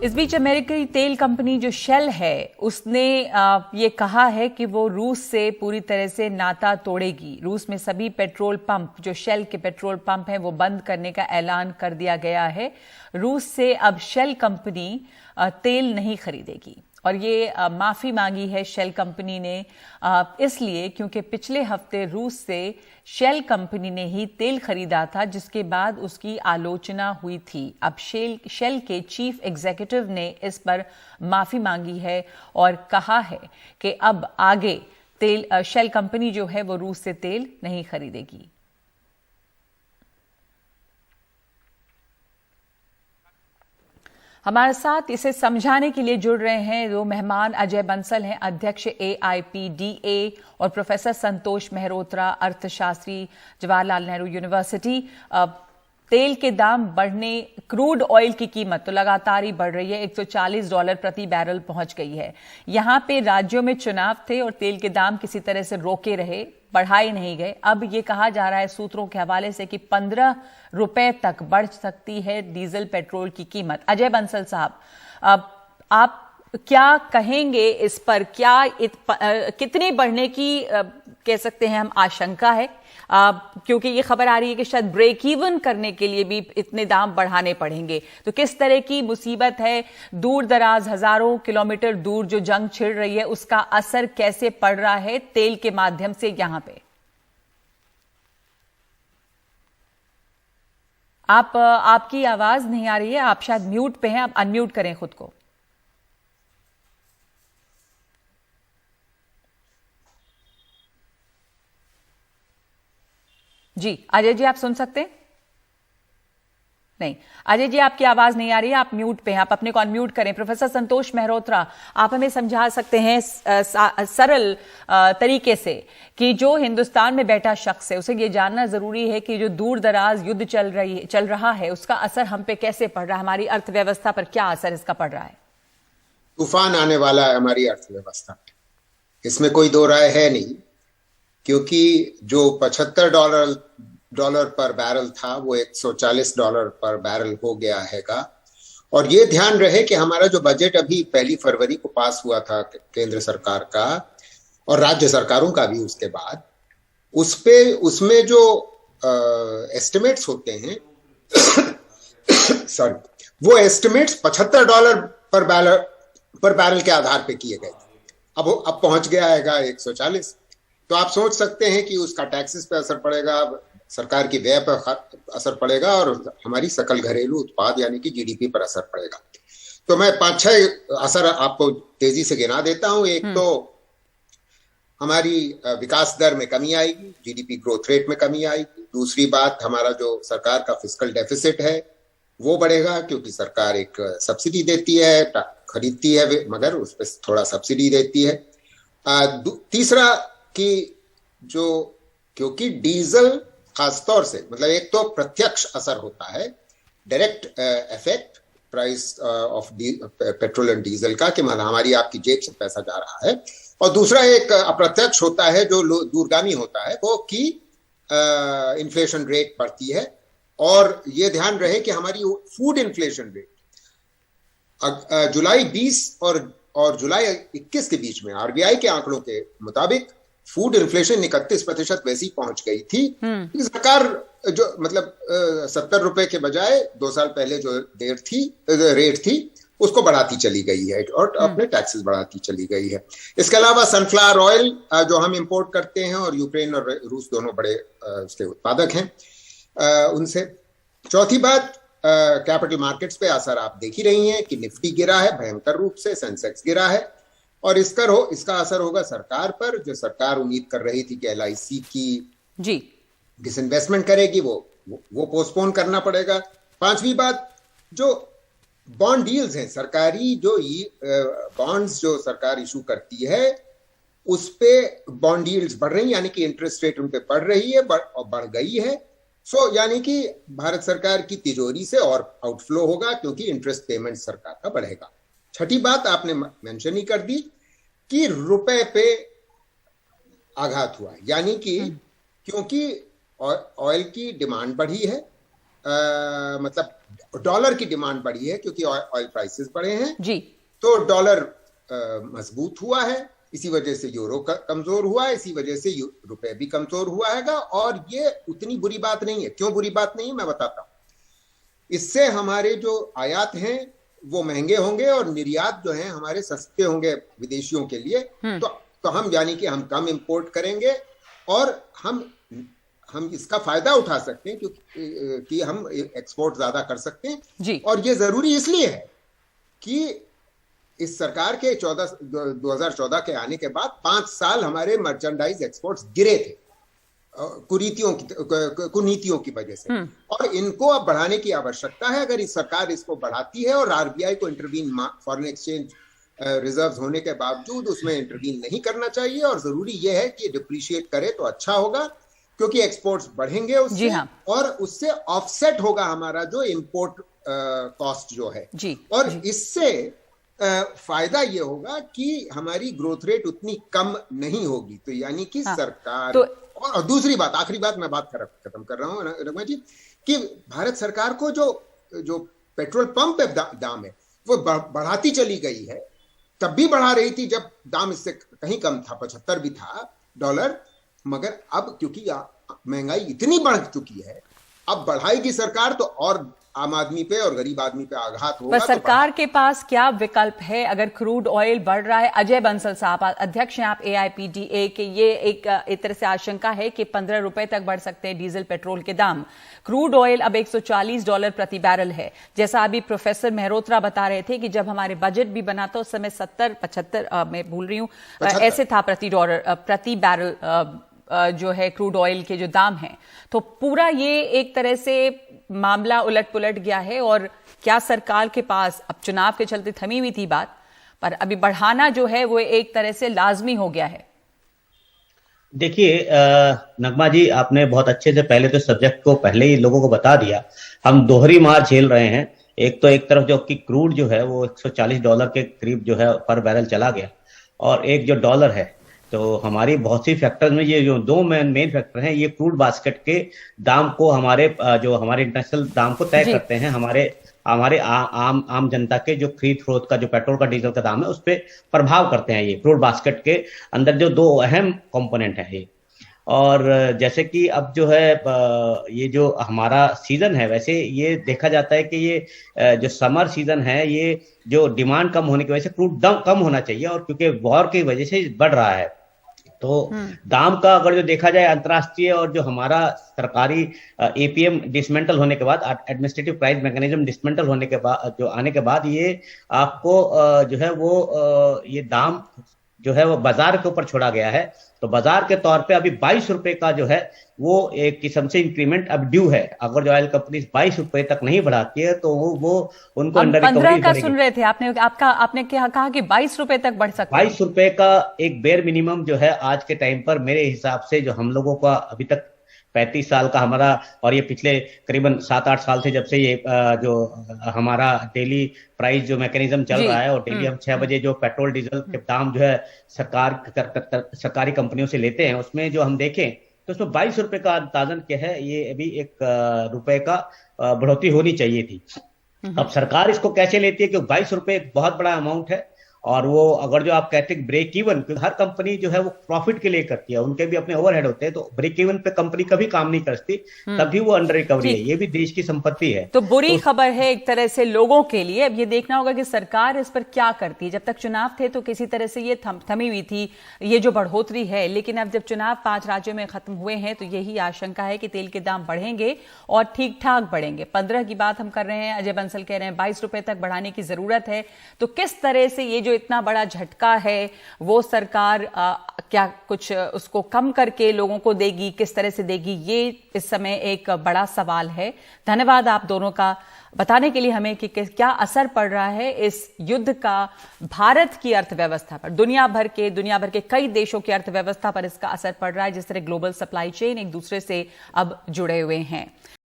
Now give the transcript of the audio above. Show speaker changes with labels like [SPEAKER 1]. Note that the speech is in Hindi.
[SPEAKER 1] इस बीच अमेरिकी तेल कंपनी जो शेल है उसने ये कहा है कि वो रूस से पूरी तरह से नाता तोड़ेगी। रूस में सभी पेट्रोल पंप जो शेल के पेट्रोल पंप हैं वो बंद करने का ऐलान कर दिया गया है। रूस से अब शेल कंपनी तेल नहीं खरीदेगी और ये माफी मांगी है शेल कंपनी ने, इसलिए क्योंकि पिछले हफ्ते रूस से शेल कंपनी ने ही तेल खरीदा था जिसके बाद उसकी आलोचना हुई थी। अब शेल के चीफ एग्जीक्यूटिव ने इस पर माफी मांगी है और कहा है कि अब आगे शेल कंपनी जो है वो रूस से तेल नहीं खरीदेगी। हमारे साथ इसे समझाने के लिए जुड़ रहे हैं दो मेहमान। अजय बंसल हैं, अध्यक्ष AIPDA, और प्रोफेसर संतोष मेहरोत्रा, अर्थशास्त्री, जवाहरलाल नेहरू यूनिवर्सिटी। तेल के दाम बढ़ने, क्रूड ऑयल की कीमत तो लगातार ही बढ़ रही है, $140 प्रति बैरल पहुंच गई है। यहां पे राज्यों में चुनाव थे और तेल के दाम किसी तरह से रोके रहे, बढ़ाए नहीं गए। अब ये कहा जा रहा है सूत्रों के हवाले से कि ₹15 तक बढ़ सकती है डीजल पेट्रोल की कीमत। अजय बंसल साहब, आप क्या कहेंगे इस पर? क्या कितने बढ़ने की कह सकते हैं हम आशंका है? क्योंकि ये खबर आ रही है कि शायद ब्रेक इवन करने के लिए भी इतने दाम बढ़ाने पड़ेंगे। तो किस तरह की मुसीबत है? दूर दराज हजारों किलोमीटर दूर जो जंग छिड़ रही है उसका असर कैसे पड़ रहा है तेल के माध्यम से यहां पे? आपकी आवाज नहीं आ रही है, आप शायद म्यूट पे हैं, आप अनम्यूट करें खुद को। जी अजय जी, आप सुन सकते हैं? नहीं अजय जी, आपकी आवाज नहीं आ रही है, आप म्यूट पे हैं, आप अपने को अनम्यूट करें। प्रोफेसर संतोष मेहरोत्रा, आप हमें समझा सकते हैं सरल तरीके से कि जो हिंदुस्तान में बैठा शख्स है उसे ये जानना जरूरी है कि जो दूर दराज युद्ध चल रहा है उसका असर हम पे कैसे पड़ रहा है, हमारी अर्थव्यवस्था पर क्या असर इसका पड़ रहा है?
[SPEAKER 2] तूफान आने वाला है हमारी अर्थव्यवस्था, इसमें कोई दो राय है नहीं, क्योंकि जो $75 पर बैरल था वो $140 पर बैरल हो गया हैगा। और ये ध्यान रहे कि हमारा जो बजट अभी 1 फरवरी को पास हुआ था केंद्र सरकार का और राज्य सरकारों का भी उसके बाद, उसमें जो एस्टिमेट्स होते हैं सॉरी, वो एस्टिमेट्स $75 पर बैरल के आधार पे किए गए थे। अब पहुंच गया हैगा 140। तो आप सोच सकते हैं कि उसका टैक्सेस पे असर पड़ेगा, सरकार की व्यय पर असर पड़ेगा और हमारी सकल घरेलू उत्पाद यानी कि GDP पर असर पड़ेगा। तो मैं 5-6 असर आपको तेजी से गिना देता हूं। एक तो हमारी विकास दर में कमी आएगी, GDP ग्रोथ रेट में कमी आएगी। दूसरी बात, हमारा जो सरकार का फिस्कल डेफिसिट है वो बढ़ेगा, क्योंकि सरकार एक सब्सिडी देती है, खरीदती है मगर उस पर थोड़ा सब्सिडी देती है। तीसरा कि क्योंकि डीजल खासतौर से, मतलब एक तो प्रत्यक्ष असर होता है, direct effect price of petrol and diesel का, कि मतलब हमारी आपकी जेब से पैसा जा रहा है। और दूसरा एक अप्रत्यक्ष होता है जो दूरगामी होता है, वो कि इन्फ्लेशन रेट बढ़ती है। और ये ध्यान रहे कि हमारी फूड इन्फ्लेशन रेट जुलाई 20 और जुलाई 21 के बीच में RBI के आंकड़ों के मुताबिक फूड इन्फ्लेशन 31% वैसी पहुंच गई थी। सरकार जो मतलब $70 के बजाय 2 साल पहले जो रेट थी उसको बढ़ाती चली गई है और अपने टैक्सेस बढ़ाती चली गई है। इसके अलावा सनफ्लावर ऑयल जो हम इंपोर्ट करते हैं, और यूक्रेन और रूस दोनों बड़े उसके उत्पादक हैं उनसे। चौथी बात, कैपिटल मार्केट्स पे असर आप देख ही रही हैं कि निफ्टी गिरा है भयंकर रूप से, सेंसेक्स गिरा है। और इसका असर होगा सरकार पर, जो सरकार उम्मीद कर रही थी कि LIC की डिसइन्वेस्टमेंट करेगी, वो पोस्टपोन करना पड़ेगा। पांचवी बात, जो बॉन्ड डील्स हैं सरकारी, जो बॉन्ड्स जो सरकार इशू करती है उस पे बॉन्ड डील्स बढ़ रही हैं, यानी कि इंटरेस्ट रेट उन पे बढ़ रही है और बढ़ गई है। सो यानी कि भारत सरकार की तिजोरी से और आउटफ्लो होगा, क्योंकि इंटरेस्ट पेमेंट सरकार का बढ़ेगा। छठी बात आपने मेंशन ही कर दी कि रुपए पे आघात हुआ है, यानी कि क्योंकि ऑयल की डिमांड बढ़ी है, मतलब डॉलर की डिमांड बढ़ी है क्योंकि ऑयल प्राइसेस बढ़े हैं
[SPEAKER 1] जी।
[SPEAKER 2] तो डॉलर मजबूत हुआ है, इसी वजह से यूरो कमजोर हुआ है, इसी वजह से रुपए भी कमजोर हुआ है। और ये उतनी बुरी बात नहीं है। क्यों बुरी बात नहीं है मैं बताता हूं। इससे हमारे जो आयात हैं वो महंगे होंगे और निर्यात जो है हमारे सस्ते होंगे विदेशियों के लिए। तो हम यानी कि हम कम इंपोर्ट करेंगे और हम इसका फायदा उठा सकते हैं क्योंकि हम एक्सपोर्ट ज्यादा कर सकते हैं
[SPEAKER 1] जी।
[SPEAKER 2] और ये जरूरी इसलिए है कि इस सरकार के 2014 के आने के बाद 5 साल हमारे मर्चेंडाइज एक्सपोर्ट्स गिरे थे कुनीतियों की वजह से, और इनको अब बढ़ाने की आवश्यकता है। अगर इस सरकार इसको बढ़ाती है और आरबीआई को इंटरवीन, फॉरेन एक्सचेंज रिजर्व्स होने के बावजूद उसमें इंटरवीन नहीं करना चाहिए और जरूरी यह है कि डिप्रिशिएट करे तो अच्छा होगा क्योंकि एक्सपोर्ट्स बढ़ेंगे उससे। हाँ। और उससे ऑफसेट होगा हमारा जो इंपोर्ट कॉस्ट जो है जी। और जी। इससे फायदा ये होगा कि हमारी ग्रोथ रेट उतनी कम नहीं होगी। तो यानी कि हाँ। सरकार तो और दूसरी बात, आखिरी बात मैं बात खत्म कर रहा हूं रघुमा जी, कि भारत सरकार को जो पेट्रोल पंप पे दाम है वो बढ़ाती चली गई है। तब भी बढ़ा रही थी जब दाम इससे कहीं कम था, 75 भी था डॉलर, मगर अब क्योंकि महंगाई इतनी बढ़ चुकी है अब बढ़ाएगी सरकार तो और आम आदमी पे और गरीब आदमी पे आघात होगा।
[SPEAKER 1] सरकार के पास क्या विकल्प है अगर क्रूड ऑयल बढ़ रहा है? अजय बंसल साहब, अध्यक्ष हैं आप AIPDA के, ये एक तरह से आशंका है कि 15 रुपए तक बढ़ सकते हैं डीजल पेट्रोल के दाम। क्रूड ऑयल अब $140 प्रति बैरल है। जैसा अभी प्रोफेसर मेहरोत्रा बता रहे थे कि जब हमारे बजट भी बना था उस समय 70-75 मैं भूल रही हूँ ऐसे था प्रति बैरल जो है क्रूड ऑयल के जो दाम हैं। तो पूरा ये एक तरह से मामला उलट पुलट गया है और क्या सरकार के पास, अब चुनाव के चलते थमी हुई थी बात, पर अभी बढ़ाना जो है वो एक तरह से लाजमी हो गया है।
[SPEAKER 3] देखिए नगमा जी, आपने बहुत अच्छे से पहले तो सब्जेक्ट को पहले ही लोगों को बता दिया। हम दोहरी मार झेल रहे हैं। एक तरफ जो कि क्रूड जो है वो $140 के करीब जो है पर बैरल चला गया, और एक जो डॉलर है, तो हमारी बहुत सी फैक्टर्स में ये जो दो मेन फैक्टर हैं, ये क्रूड बास्केट के दाम को हमारे इंटरनेशनल दाम को तय करते हैं। हमारे आम जनता के जो खरीद फरोख्त का जो पेट्रोल का डीजल का दाम है उस पर प्रभाव करते हैं। ये क्रूड बास्केट के अंदर जो दो अहम कंपोनेंट है ये। और जैसे कि अब जो है ये जो हमारा सीजन है, वैसे ये देखा जाता है कि ये जो समर सीजन है, ये जो डिमांड कम होने की वजह से क्रूड दाम कम होना चाहिए, और क्योंकि वॉर की वजह से बढ़ रहा है तो दाम का अगर जो देखा जाए अंतर्राष्ट्रीय और जो हमारा सरकारी APM डिसमेंटल होने के बाद, एडमिनिस्ट्रेटिव प्राइस मैकेनिज्म डिसमेंटल होने के बाद, जो आने के बाद ये आपको जो है वो ये दाम जो है वो बाजार के ऊपर छोड़ा गया है। तो बाजार के तौर पे अभी 22 रुपए का जो है वो एक किस्म से इंक्रीमेंट अब ड्यू है। अगर जो ऑयल कंपनी 22 रुपए तक नहीं बढ़ाती है तो वो उनको अंडर रिकवरी
[SPEAKER 1] 15 का सुन रहे थे आपने कहा कि 22 रुपए तक बढ़ सकता है।
[SPEAKER 3] 22 रुपए का एक बेयर मिनिमम जो है आज के टाइम पर मेरे हिसाब से, जो हम लोगों का अभी तक 35 साल का हमारा, और ये पिछले करीबन 7-8 साल से जब से ये जो हमारा डेली प्राइस जो मैकेनिज्म चल रहा है, और डेली हम 6 बजे जो पेट्रोल डीजल के दाम जो है सरकारी कंपनियों से लेते हैं, उसमें जो हम देखें तो उसमें 22 रुपए का अंदाजन क्या है, ये अभी 1 रुपए का बढ़ोतरी होनी चाहिए थी। अब सरकार इसको कैसे लेती है कि 22 रुपए एक बहुत बड़ा अमाउंट है, और वो अगर जो आप कहते हैं ब्रेक इवन, क्योंकि हर कंपनी जो है वो प्रॉफिट के लिए करती है, उनके भी अपने ओवरहेड होते हैं, तो ब्रेक इवन पे कंपनी कभी काम नहीं करती, तभी वो अंडर रिकवरी है। ये भी देश की संपत्ति है।
[SPEAKER 1] तो बुरी खबर है एक तरह से लोगों के लिए। अब ये देखना होगा कि सरकार इस पर क्या करती है। जब तक चुनाव थे तो किसी तरह से ये थमी हुई थी ये जो बढ़ोतरी है, लेकिन अब जब चुनाव 5 राज्यों में खत्म हुए हैं तो यही आशंका है कि तेल के दाम बढ़ेंगे और ठीक ठाक बढ़ेंगे। 15 की बात हम कर रहे हैं, अजय बंसल कह रहे हैं 22 रुपए तक बढ़ाने की जरूरत है। तो किस तरह से ये जो इतना बड़ा झटका है वो सरकार क्या कुछ उसको कम करके लोगों को देगी, किस तरह से देगी, ये इस समय एक बड़ा सवाल है। धन्यवाद आप दोनों का बताने के लिए हमें कि क्या असर पड़ रहा है इस युद्ध का भारत की अर्थव्यवस्था पर, दुनिया भर के कई देशों की अर्थव्यवस्था पर इसका असर पड़ रहा है, जिस तरह ग्लोबल सप्लाई चेन एक दूसरे से अब जुड़े हुए हैं।